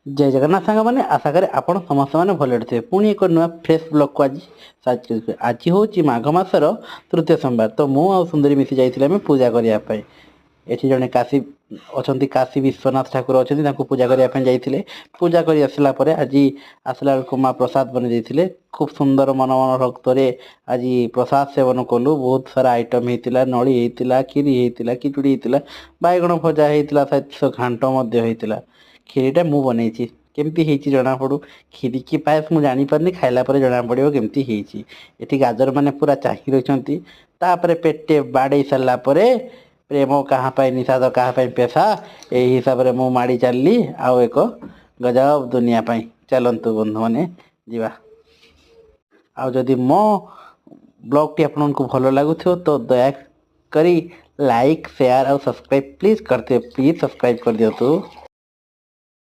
जय जगन्नाथ सांग मैंने आशा करें आपण समस्त मैंने भले थे पुणी एक नुआ फ्रेश ब्लॉग को आज आज हूँ माघ मासर तृतीय सोमवार तो मु आ सुंदरी मिसी जाइए पूजा करने एठी जड़े काशी अच्छा काशी विश्वनाथ ठाकुर अच्छा पूजा करने जाइए पूजा कर आसला आज आसला बेलू माँ प्रसाद बन जाइए खूब सुंदर मन भक्त आज प्रसाद सेवन कलु बहुत सारा आइटम होता नड़ी होता खीरी होता खिचुड़ी होता बैगण भजा होता घाट होता खीरीटा मु बनई केमती जना पड़ू खीरी की पायस मुझे जापारे खाइला जना पड़ो केमती ये गाजर मैंने पूरा चाही रही पेटे बाड़े सारापर प्रेम क्या निषाद क्या पेशा यही हिसाब से मु माड़ी चलली आउ एक गजब दुनिया चलतु बंधु मैंने जीवा आउ जदि मो ब्लॉग टी आपन को भल लगुथ तो दया करी लाइक शेयर और सब्सक्राइब प्लीज करते प्लीज सब्सक्राइब कर दियो।